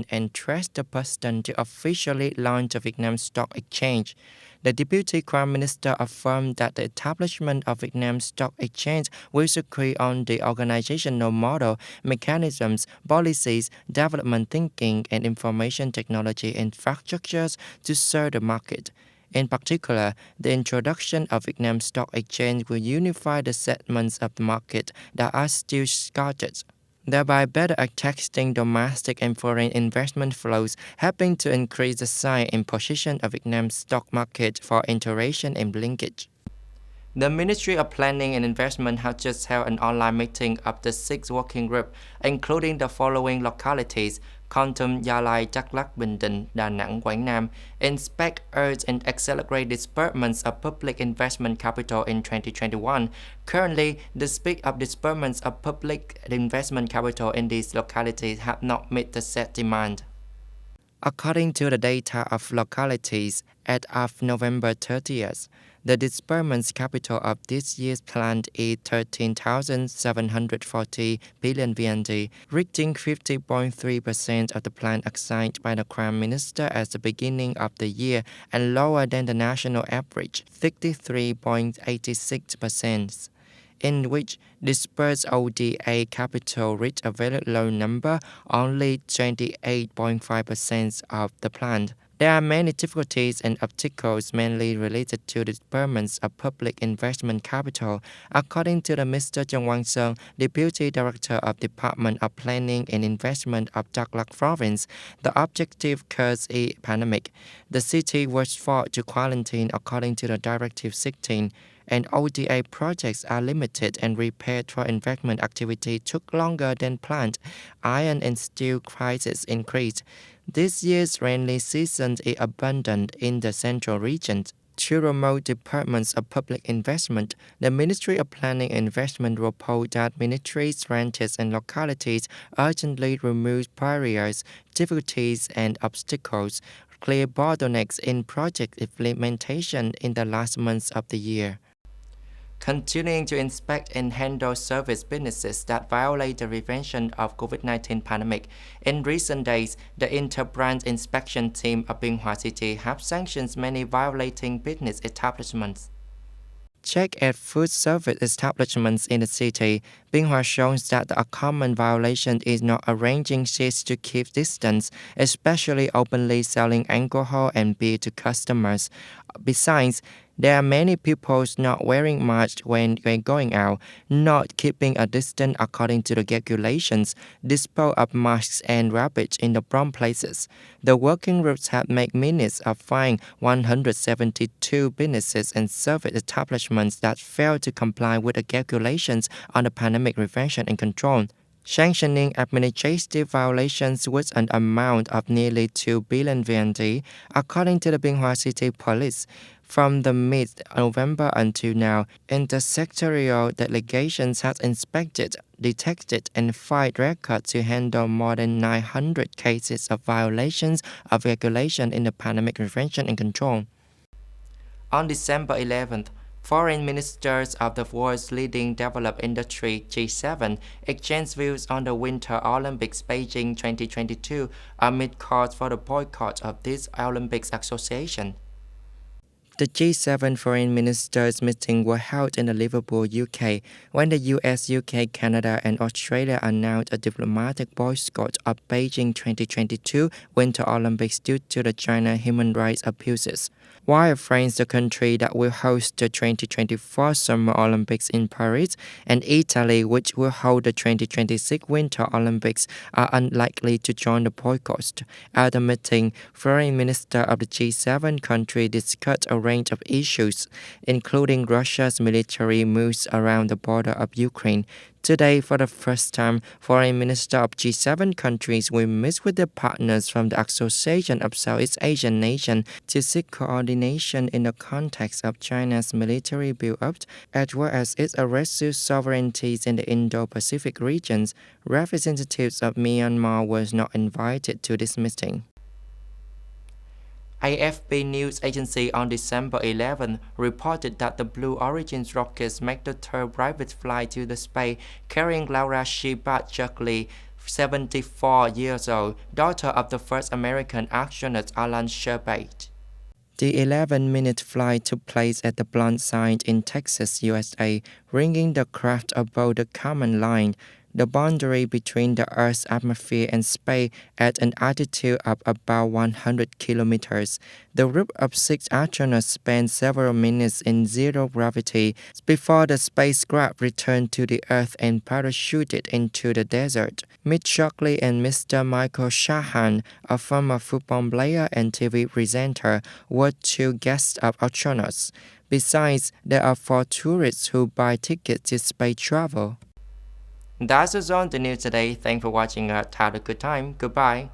and Trust the person to officially launch the Vietnam Stock Exchange. The Deputy Prime Minister affirmed that the establishment of Vietnam Stock Exchange will secure on the organizational model, mechanisms, policies, development thinking, and information technology infrastructures to serve the market. In particular, the introduction of Vietnam Stock Exchange will unify the segments of the market that are still scattered, thereby better attracting domestic and foreign investment flows, helping to increase the size and position of Vietnam's stock market for interaction and linkage. The Ministry of Planning and Investment has just held an online meeting of the 6 working groups, including the following localities: Kon Tum, Gia Lai, Đắk Lắk, Bình Định, Đà Nẵng, Quảng Nam, inspect, urge, and accelerate disbursements of public investment capital in 2021. Currently, the speed of disbursements of public investment capital in these localities have not met the set demand. According to the data of localities, as of November 30th, the disbursement capital of this year's plan is 13,740 billion VND, reaching 50.3% of the plan assigned by the Prime Minister at the beginning of the year and lower than the national average, 63.86%, in which disbursed ODA capital reached a very low number, only 28.5% of the plan. There are many difficulties and obstacles mainly related to disbursements of public investment capital. According to the Mr. Trần Quang Sơn, Deputy Director of Department of Planning and Investment of Đắk Lắk Province, the objective cause is pandemic. The city was forced to quarantine according to the Directive 16, and ODA projects are limited and repaired for investment activity took longer than planned. Iron and steel prices increased. This year's rainy season is abundant in the central region. To promote departments of public investment, the Ministry of Planning and Investment reported that ministries, branches, and localities urgently remove barriers, difficulties, and obstacles, clear bottlenecks in project implementation in the last months of the year. Continuing to inspect and handle service businesses that violate the prevention of COVID-19 pandemic. In recent days, the inter-branch inspection team of Biên Hòa City have sanctioned many violating business establishments. Check at food service establishments in the city. Biên Hòa shows that a common violation is not arranging seats to keep distance, especially openly selling alcohol and beer to customers. Besides, there are many people not wearing masks when going out, not keeping a distance according to the regulations, dispose of masks and rubbish in the wrong places. The working groups have made minutes of fine 172 businesses and service establishments that failed to comply with the regulations on the pandemic prevention and control, sanctioning administrative violations with an amount of nearly 2 billion VND, according to the Biên Hòa City Police. From the mid-November until now, intersectorial delegations have inspected, detected, and filed records to handle more than 900 cases of violations of regulation in the pandemic prevention and control. On December 11th, foreign ministers of the world's leading developed industry, G7, exchanged views on the Winter Olympics Beijing 2022 amid calls for the boycott of this Olympics association. The G7 foreign ministers meeting was held in Liverpool, UK, when the US, UK, Canada, and Australia announced a diplomatic boycott of Beijing 2022 Winter Olympics due to the China human rights abuses. While France, the country that will host the 2024 Summer Olympics in Paris, and Italy, which will hold the 2026 Winter Olympics, are unlikely to join the boycott. At the meeting, foreign ministers of the G7 countries discussed a range of issues, including Russia's military moves around the border of Ukraine. Today, for the first time, foreign ministers of G7 countries will meet with their partners from the Association of Southeast Asian Nations to seek coordination in the context of China's military build-up, as well as its asserted sovereignty in the Indo-Pacific regions. Representatives of Myanmar were not invited to this meeting. AFP news agency on December 11 reported that the Blue Origin rockets made the third private flight to the space, carrying Laura Shibachakli, 74 years old, daughter of the first American astronaut Alan Shepard. The 11-minute flight took place at the plant site in Texas, USA, bringing the craft above the command line, the boundary between the Earth's atmosphere and space, at an altitude of about 100 kilometers. The group of 6 astronauts spent several minutes in zero gravity before the spacecraft returned to the Earth and parachuted into the desert. Miss Shockley and Mr. Michael Shahan, a former football player and TV presenter, were 2 guests of astronauts. Besides, there are 4 tourists who buy tickets to space travel. That's all the news today. Thanks for watching us. Have a good time. Goodbye.